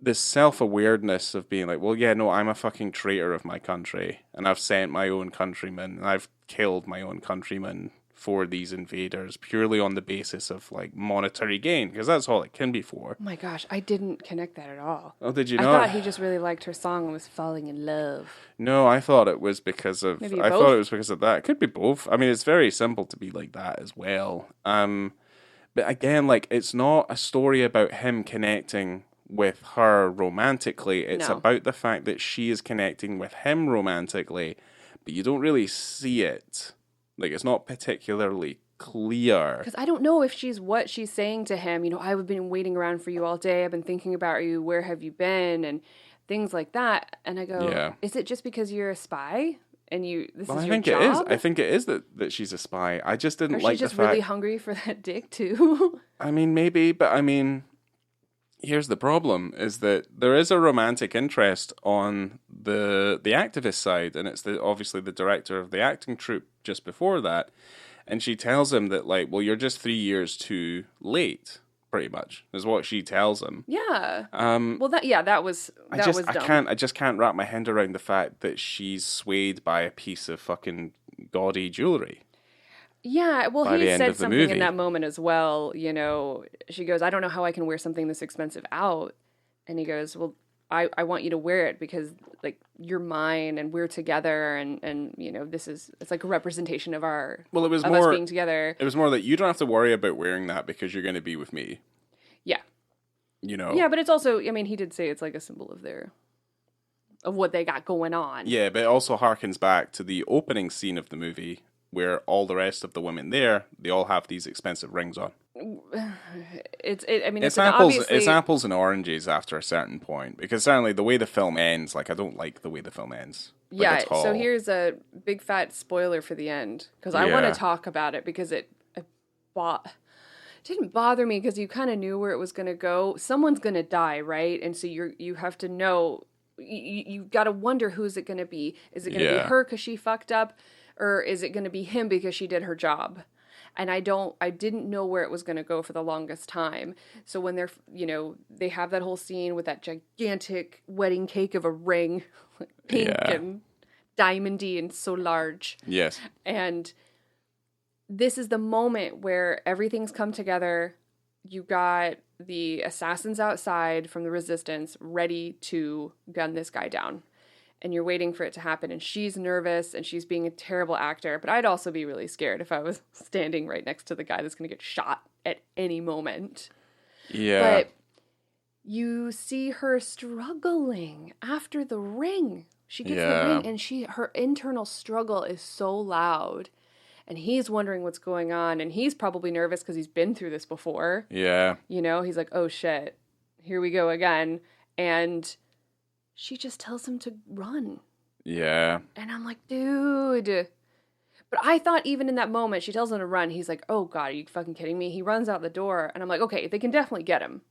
this self-awareness of being like, well, yeah, no, I'm a fucking traitor of my country, and I've sent my own countrymen, and I've killed my own countrymen for these invaders purely on the basis of like monetary gain, because that's all it can be for. Oh my gosh, I didn't connect that at all. Oh, did you not? I thought he just really liked her song and was falling in love. No, I thought it was because of Maybe I both? thought it was because of that. It could be both. I mean, it's very simple to be like that as well. But again, like, it's not a story about him connecting with her romantically. It's No. about the fact that she is connecting with him romantically, but you don't really see it. Like, it's not particularly clear. Because I don't know if what she's saying to him. You know, I've been waiting around for you all day. I've been thinking about you. Where have you been? And things like that. And I go, Yeah. Is it just because you're a spy and this Well, is I your think job? it is. I think it is that she's a spy. I just didn't Or like she's the just fact. really hungry for that dick too. I mean, maybe, but I mean, here's the problem: is that there is a romantic interest on the activist side, and it's obviously the director of the acting troupe just before that, and she tells him that, like, well, you're just 3 years too late. Pretty much is what she tells him. Yeah. Well, that was dumb. I just can't wrap my head around the fact that she's swayed by a piece of fucking gaudy jewelry. Yeah, well, by the he end said of the something movie. in that moment as well. You know, she goes, I don't know how I can wear something this expensive out. And he goes, well, I want you to wear it because, like, you're mine and we're together. And you know, it's like a representation of us being together. It was more that you don't have to worry about wearing that because you're going to be with me. Yeah. You know? Yeah, but it's also, I mean, he did say it's like a symbol of what they got going on. Yeah, but it also harkens back to the opening scene of the movie where all the rest of the women there, they all have these expensive rings on. It's It's obviously... it's apples and oranges after a certain point, because certainly the way the film ends, like, I don't like the way the film ends. Like, Yeah, at all. so here's a big fat spoiler for the end, because I want to talk about it, because it didn't bother me, because you kind of knew where it was going to go. Someone's going to die, right? And so you have to know, you got to wonder who's it going to be. Is it going to be her because she fucked up, or is it going to be him because she did her job? And I didn't know where it was going to go for the longest time. So when they're, you know, they have that whole scene with that gigantic wedding cake of a ring, pink and diamondy and so large. Yes. And this is the moment where everything's come together. You got the assassins outside from the resistance ready to gun this guy down. And you're waiting for it to happen, and she's nervous, and she's being a terrible actor. But I'd also be really scared if I was standing right next to the guy that's going to get shot at any moment. Yeah. But you see her struggling after the ring. She gets the ring, and her internal struggle is so loud. And he's wondering what's going on, and he's probably nervous because he's been through this before. Yeah. You know, he's like, oh shit, here we go again. And she just tells him to run. Yeah. And I'm like, dude. But I thought even in that moment, she tells him to run. He's like, oh God, are you fucking kidding me? He runs out the door. And I'm like, okay, they can definitely get him.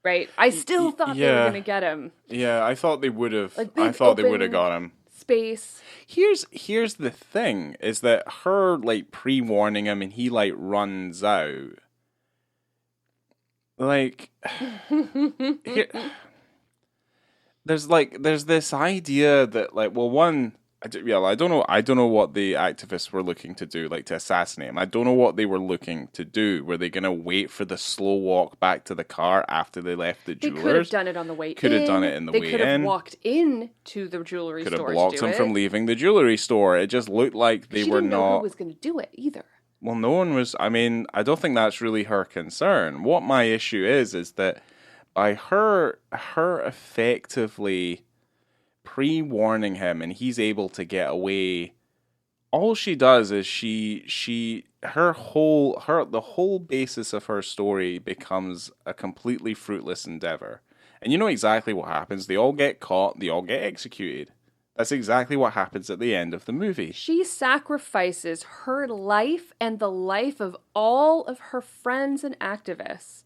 Right? I still thought they were going to get him. Yeah, I thought they would have. Like, I thought they would have got him. Space. Here's the thing, is that her, like, pre-warning him and he, like, runs out. Like, there's this idea that, like, well, one, I don't know. I don't know what the activists were looking to do, like to assassinate him. I don't know what they were looking to do. Were they going to wait for the slow walk back to the car after they left the They jewelers? could have done it on the way in. Could have done it in the way in. They could have walked in to the jewelry Could store. have blocked him from leaving the jewelry store. It just looked like they were didn't not. know who was going to do it either. Well, no one was. I mean, I don't think that's really her concern. What my issue is that by her effectively pre-warning him, and he's able to get away. All she does is the whole basis of her story becomes a completely fruitless endeavor. And you know exactly what happens. They all get caught. They all get executed. That's exactly what happens at the end of the movie. She sacrifices her life and the life of all of her friends and activists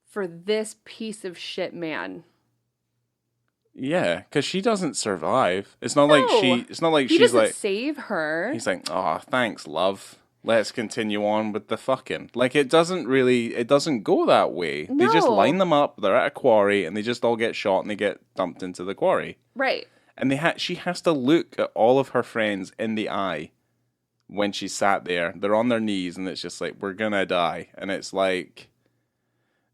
for this piece of shit man. Yeah, because she doesn't survive. It's not like she's like save her. He's like, oh, thanks, love. Let's continue on with the fucking. Like, it doesn't go that way. No. They just line them up. They're at a quarry, and they just all get shot, and they get dumped into the quarry. Right. And she has to look at all of her friends in the eye when she's sat there. They're on their knees, and it's just like, we're gonna die. And it's like,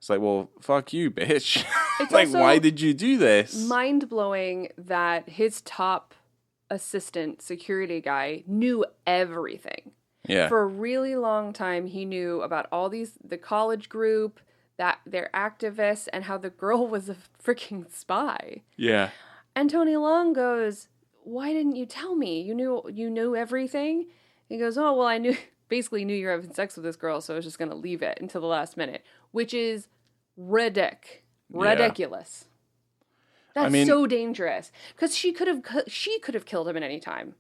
well, fuck you, bitch. It's like, why did you do this? Mind-blowing that his top assistant security guy knew everything. Yeah. For a really long time, he knew about the college group, that they're activists, and how the girl was a freaking spy. Yeah. And Tony Leung goes, "Why didn't you tell me? You knew everything?" He goes, "Oh, well, I basically knew you were having sex with this girl, so I was just going to leave it until the last minute," which is ridiculous. That's so dangerous because she could have killed him at any time.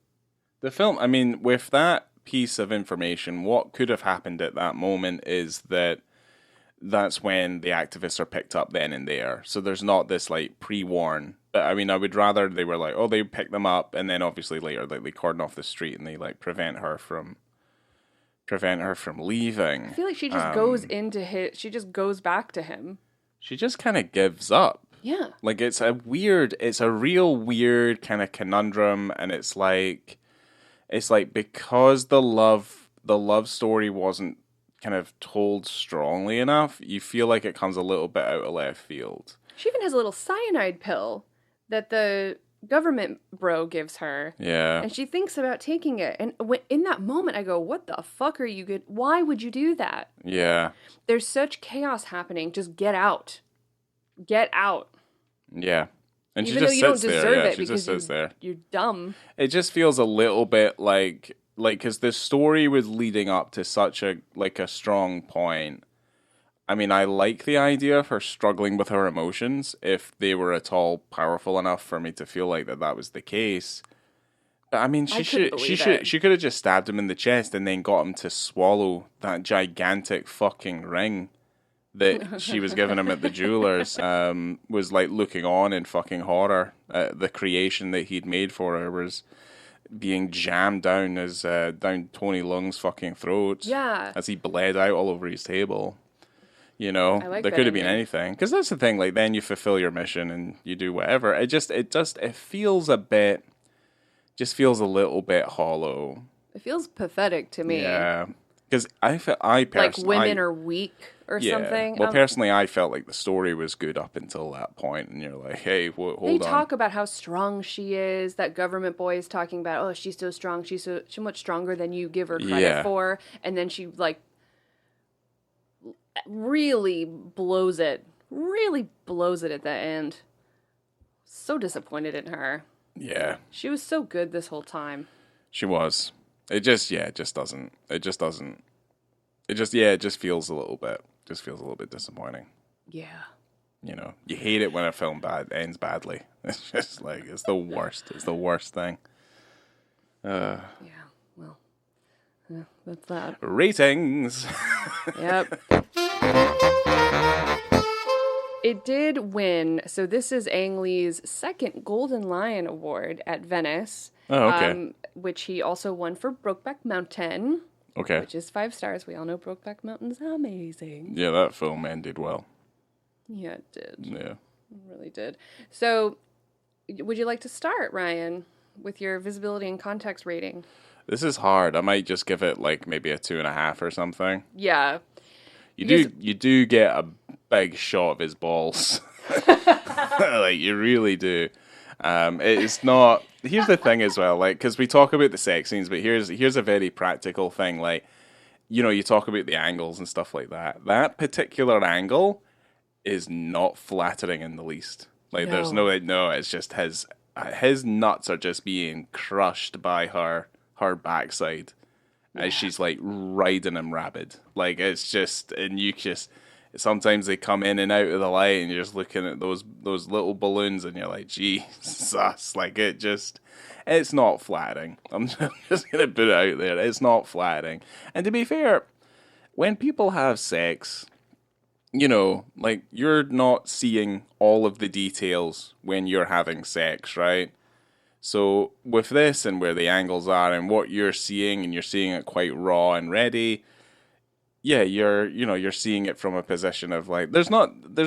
The film, I mean, with that piece of information, what could have happened at that moment is that's when the activists are picked up then and there. So there's not this like pre-warn. But I mean, I would rather they were like, oh, they pick them up, and then obviously later they cordon off the street and they like prevent her from leaving. I feel like she just she just goes back to him. She just kind of gives up. Yeah. Like it's a real weird kind of conundrum, and it's like because the love story wasn't kind of told strongly enough, you feel like it comes a little bit out of left field. She even has a little cyanide pill that the government bro gives her. Yeah. And she thinks about taking it. And in that moment, I go, what the fuck are you good? Why would you do that? Yeah. There's such chaos happening. Just get out. Get out. Yeah. And even she just though you don't sits there. deserve Yeah, it she just sits there. You're dumb. It just feels a little bit like because the story was leading up to such a strong point. I mean, I like the idea of her struggling with her emotions if they were at all powerful enough for me to feel like that was the case. But I mean, she could have just stabbed him in the chest and then got him to swallow that gigantic fucking ring that she was giving him at the jeweler's. Was like looking on in fucking horror at the creation that he'd made for her was being jammed down down Tony Leung's fucking throat. Yeah. As he bled out all over his table. You know, there could have been anything. Because that's the thing, like, then you fulfill your mission and you do whatever. It feels feels a little bit hollow. It feels pathetic to me. Yeah. Because I personally... Like women are weak or something. Well, personally, I felt like the story was good up until that point, and you're like, hey, hold on. They talk about how strong she is. That government boy is talking about, oh, she's so strong. She's so much stronger than you give her credit for. And then she, like, really blows it at the end. So disappointed in her. Yeah. She was so good this whole time. She was. It just feels a little bit disappointing. Yeah. You know, you hate it when a film ends badly. It's just like, it's the worst. It's the worst thing. Yeah, well, that's that. Ratings. Yep. It did win. So this is Ang Lee's second Golden Lion Award at Venice. Oh, okay. Which he also won for Brokeback Mountain. Okay. Which is 5 stars. We all know Brokeback Mountain's amazing. Yeah, that film ended well. Yeah, it did. Yeah. It really did. So, would you like to start, Ryan? with your visibility and context rating? This is hard. I might just give it like maybe a 2.5 or something. Yeah. You do get a big shot of his balls. Like, you really do. It's not. Here's the thing as well, like, because we talk about the sex scenes, but here's a very practical thing. Like, you talk about the angles and stuff like that. That particular angle is not flattering in the least. Like, there's no. It's just his nuts are just being crushed by her backside as she's like riding him rabid. Like, it's just, and you just. Sometimes they come in and out of the light, and you're just looking at those little balloons, and you're like, Jesus, like, it's not flattering. I'm just gonna put it out there. It's not flattering. And to be fair, when people have sex, like, you're not seeing all of the details when you're having sex, right? So with this and where the angles are and what you're seeing, and you're seeing it quite raw and ready. Yeah, you're seeing it from a position of like, there's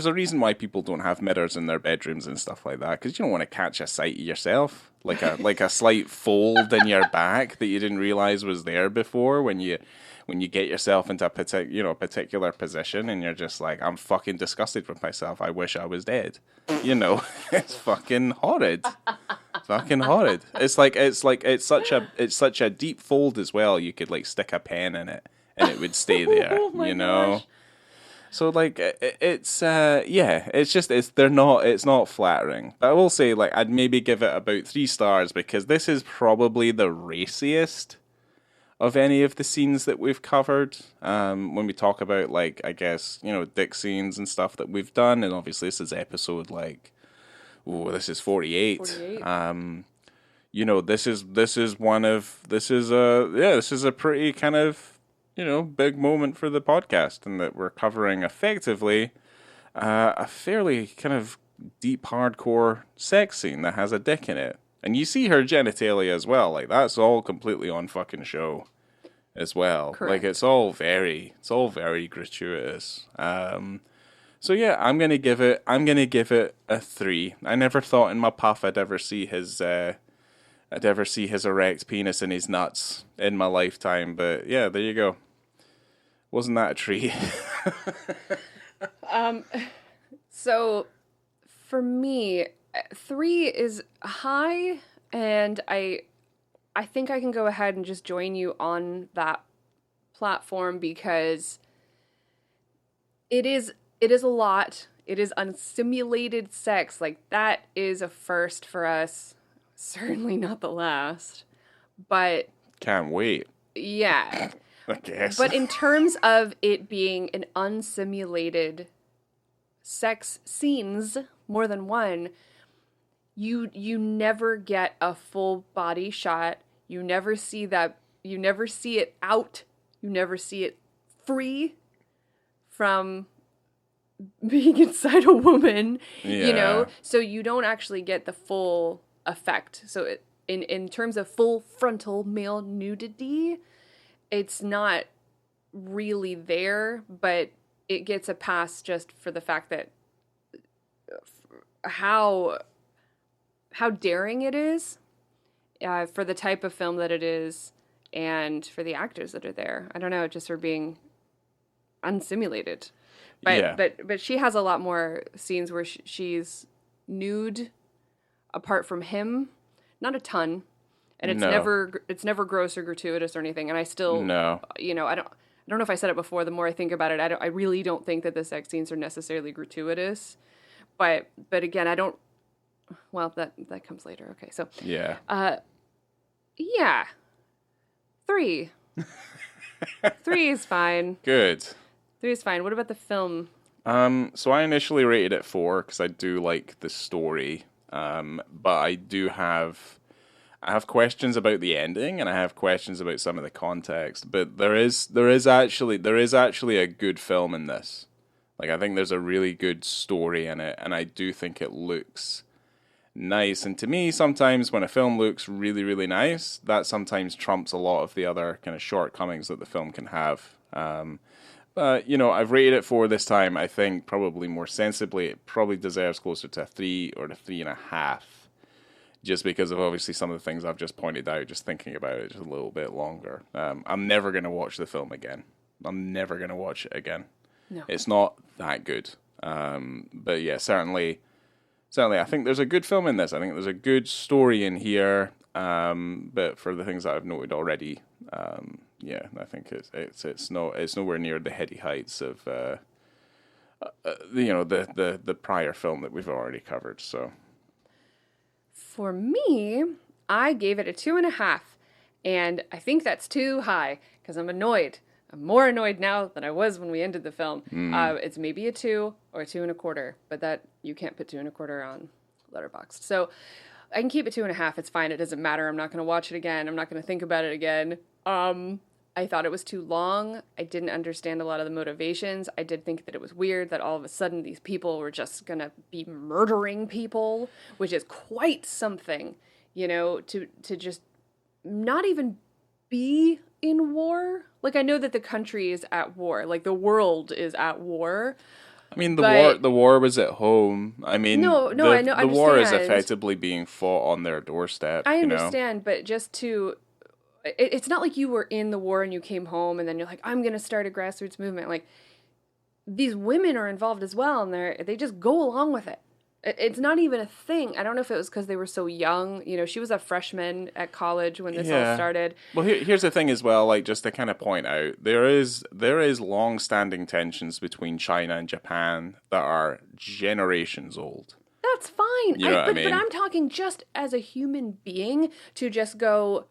a reason why people don't have mirrors in their bedrooms and stuff like that, because you don't want to catch a sight of yourself, like a slight fold in your back that you didn't realize was there before when you get yourself into a particular position, and you're just like, I'm fucking disgusted with myself. I wish I was dead. It's fucking horrid. Fucking horrid. It's such a deep fold as well. You could like stick a pen in it, and it would stay there, Oh my gosh. So like it's it's not flattering. But I will say, like, I'd maybe give it about 3 stars, because this is probably the raciest of any of the scenes that we've covered. When we talk about, like, I guess, dick scenes and stuff that we've done, and obviously this is episode like, this is 48. 48. This is a pretty kind of, big moment for the podcast, and that we're covering effectively a fairly kind of deep, hardcore sex scene that has a dick in it. And you see her genitalia as well. Like, that's all completely on fucking show as well. Correct. Like, it's all very gratuitous. So yeah, I'm gonna give it a 3. I never thought in my puff I'd ever see his erect penis and his nuts in my lifetime, but yeah, there you go. Wasn't that a treat? So for me, 3 is high, and I think I can go ahead and just join you on that platform, because it is a lot. It is unsimulated sex. Like, that is a first for us. Certainly not the last. But Can't wait. yeah. I guess. But in terms of it being an unsimulated sex scenes, more than one, you never get a full body shot. You never see that. You never see it out. You never see it free from being inside a woman. Yeah. So you don't actually get the full effect. So in terms of full frontal male nudity, it's not really there, but it gets a pass just for the fact that how daring it is, for the type of film that it is, and for the actors that are there. I don't know, just for being unsimulated. But Yeah. but she has a lot more scenes where she's nude apart from him. Not a ton. And it's No. never gross or gratuitous or anything. And I still, No. I don't know if I said it before. The more I think about it, I really don't think that the sex scenes are necessarily gratuitous. But again, I don't. Well, that comes later. Okay, so Yeah. yeah, 3. 3 is fine. Good. 3 is fine. What about the film? So I initially rated it 4 because I do like the story. But I have questions about the ending, and I have questions about some of the context. But there is actually a good film in this. Like, I think there's a really good story in it, and I do think it looks nice. And to me, sometimes when a film looks really, really nice, that sometimes trumps a lot of the other kind of shortcomings that the film can have. But, I've rated it 4 this time. I think probably more sensibly, it probably deserves closer to a 3 or a 3.5. just because of obviously some of the things I've just pointed out, just thinking about it just a little bit longer. I'm never going to watch the film again. I'm never going to watch it again. No. It's not that good. But yeah, certainly, I think there's a good film in this. I think there's a good story in here. But for the things that I've noted already, yeah, I think it's nowhere near the heady heights of the prior film that we've already covered. So For me, I gave it a 2.5, and I think that's too high because I'm annoyed. I'm more annoyed now than I was when we ended the film. It's maybe a 2 or a 2.25, but that you can't put 2.25 on Letterboxd. So I can keep it 2.5. It's fine. It doesn't matter. I'm not going to watch it again. I'm not going to think about it again. I thought it was too long. I didn't understand a lot of the motivations. I did think that it was weird that all of a sudden these people were just going to be murdering people, which is quite something, to just not even be in war. Like, I know that the country is at war. Like, the world is at war. I mean, the war was at home. I mean, No, I know. The war is effectively being fought on their doorstep. I understand, but just to... It's not like you were in the war and you came home and then you're like, I'm going to start a grassroots movement. Like, these women are involved as well, and they just go along with it. It's not even a thing. I don't know if it was because they were so young. She was a freshman at college when this all started. Well, here's the thing as well, like, just to kind of point out, there is long-standing tensions between China and Japan that are generations old. That's fine. You know what I mean? But I'm talking just as a human being to just go,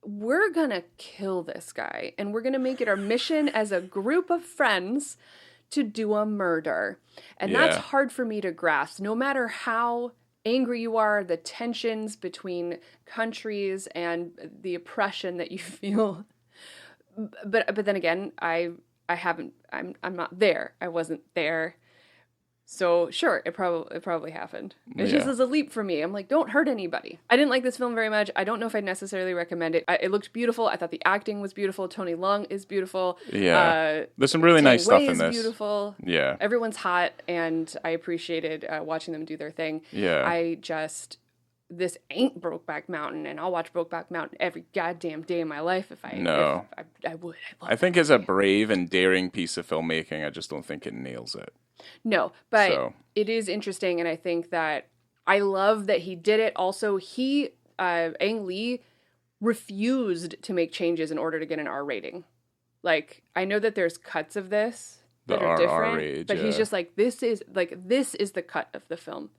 we're going to kill this guy, and we're going to make it our mission as a group of friends to do a murder. And that's hard for me to grasp. No matter how angry you are, the tensions between countries and the oppression that you feel. But then again, I'm not there. I wasn't there. So sure, it probably happened. It just is a leap for me. I'm like, don't hurt anybody. I didn't like this film very much. I don't know if I'd necessarily recommend it. It looked beautiful. I thought the acting was beautiful. Tony Leung is beautiful. Yeah, there's some really nice stuff in this. Beautiful. Yeah, everyone's hot, and I appreciated watching them do their thing. Yeah, this ain't Brokeback Mountain, and I'll watch Brokeback Mountain every goddamn day of my life if I would. I think it's a brave and daring piece of filmmaking. I just don't think it nails it. No, but it is interesting, and I think that I love that he did it. Also, Ang Lee, refused to make changes in order to get an R rating. Like, I know that there's cuts of this that are different, R-rated, but he's just like, this is the cut of the film.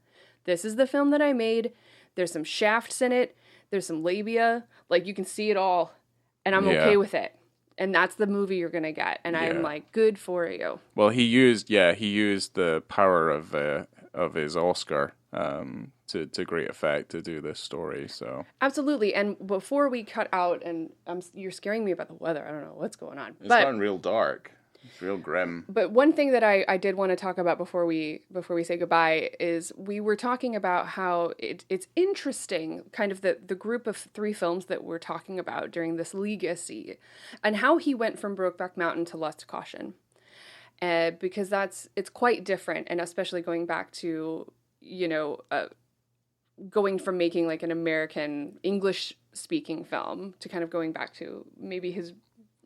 This is the film that I made. There's some shafts in it. There's some labia. Like, you can see it all, and I'm okay with it. And that's the movie you're going to get. And I'm like, good for you. Well, he used the power of his Oscar to great effect to do this story. So absolutely. And before we cut out, and you're scaring me about the weather. I don't know what's going on. It's gotten real dark. It's real grim. But one thing that I did want to talk about before we say goodbye is we were talking about how it's interesting, kind of the group of 3 films that we're talking about during this legacy, and how he went from Brokeback Mountain to Lust, Caution, because it's quite different, and especially going back to going from making like an American English speaking film to kind of going back to maybe his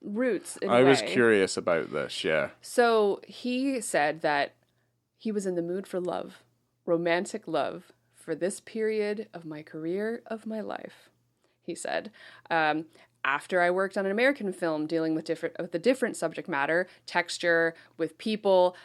roots in a way. I was curious about this, yeah. So he said that he was in the mood for love, romantic love, for this period of my career, of my life. He said, after I worked on an American film dealing with a different subject matter, texture, with people,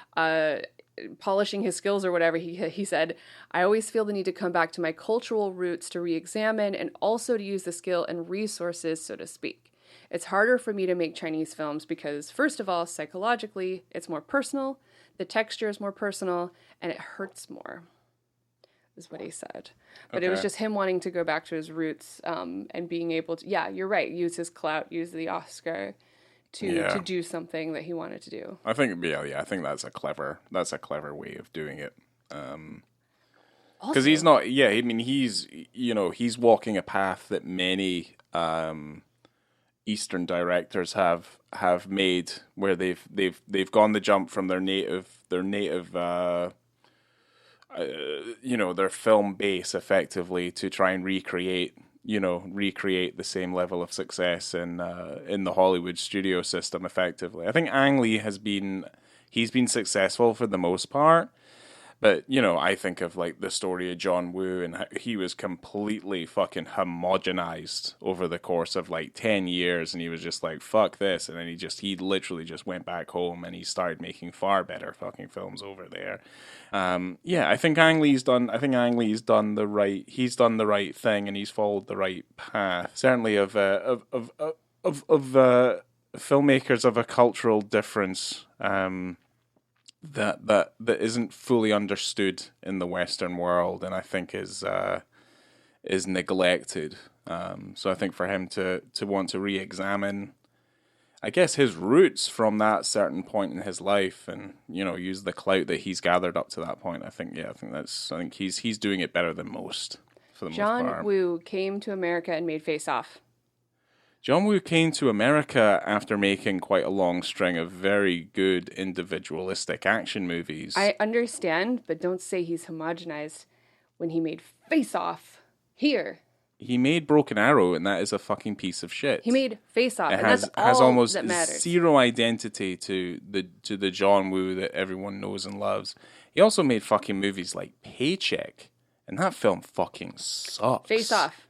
polishing his skills or whatever, he said, I always feel the need to come back to my cultural roots to re-examine and also to use the skill and resources, so to speak. It's harder for me to make Chinese films because, first of all, psychologically, it's more personal, the texture is more personal, and it hurts more, is what he said. But it was just him wanting to go back to his roots and being able to, you're right, use his clout, use the Oscar to do something that he wanted to do. I think, I think that's a clever way of doing it. Because he's not, he's walking a path that many Eastern directors have made, where they've gone the jump from their native their film base effectively to try and recreate the same level of success in the Hollywood studio system effectively. I think Ang Lee he's been successful for the most part, but I think of like the story of John Woo, and how he was completely fucking homogenized over the course of like 10 years, and he was just like, fuck this, and then he literally just went back home and he started making far better fucking films over there. I think Ang Lee's done the right thing, and he's followed the right path. Certainly of filmmakers of a cultural difference that isn't fully understood in the Western world, and I think is neglected. So I think for him to want to re-examine, I guess, his roots from that certain point in his life, and use the clout that he's gathered up to that point. I think he's doing it better than most for the most part. John Woo came to America and made Face Off. John Woo came to America after making quite a long string of very good individualistic action movies. I understand, but don't say he's homogenized when he made Face Off here. He made Broken Arrow, and that is a fucking piece of shit. He made Face Off, and that's all has almost that matters. Zero identity to the John Woo that everyone knows and loves. He also made fucking movies like Paycheck, and that film fucking sucks. Face Off.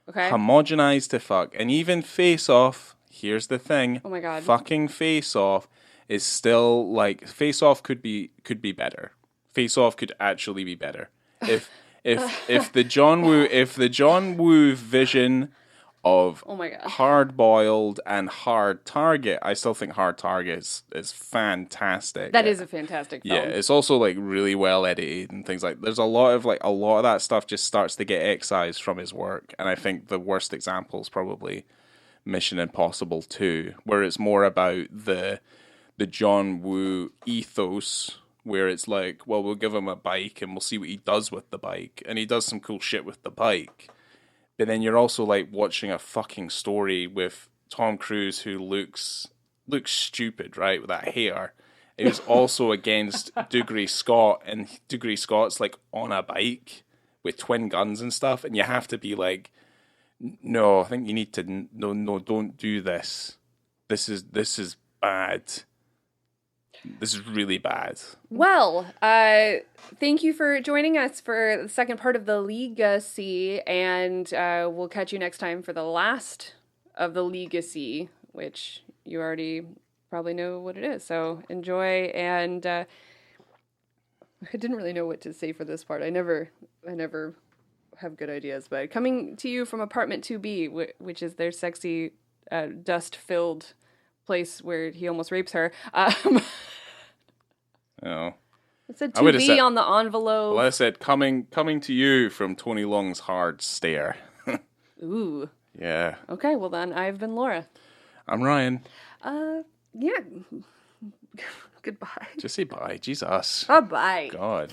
Okay. Homogenized to fuck. And even Face Off, here's the thing. Oh my god. Fucking Face Off is still like, Face Off could be better. Face Off could actually be better. If the John Woo vision of oh my god, Hard Boiled and Hard Target, I still think Hard Target is fantastic. That is a fantastic film. Yeah, it's also like really well edited and things like. There's a lot of that stuff just starts to get excised from his work, and I think the worst example is probably Mission Impossible 2, where it's more about the John Woo ethos, where it's like, well, we'll give him a bike and we'll see what he does with the bike, and he does some cool shit with the bike. But then you're also like watching a fucking story with Tom Cruise who looks stupid, right, with that hair. It was also against Dougray Scott, and Dougray Scott's like on a bike with twin guns and stuff, and you have to be like, no, I think you need to, no, don't do this. This is bad. This is really bad. Well, thank you for joining us for the second part of the Legacy, and we'll catch you next time for the last of the Legacy, which you already probably know what it is. So enjoy, and I didn't really know what to say for this part. I never have good ideas, but coming to you from Apartment 2B, which is their sexy, dust-filled place where he almost rapes her. Oh. It said 2B on the envelope. Well, I said coming to you from Tony Leung's hard stare. Ooh. Yeah. Okay, well then, I've been Laura. I'm Ryan. Yeah. Goodbye. Just say bye. Jesus. Bye-bye. God.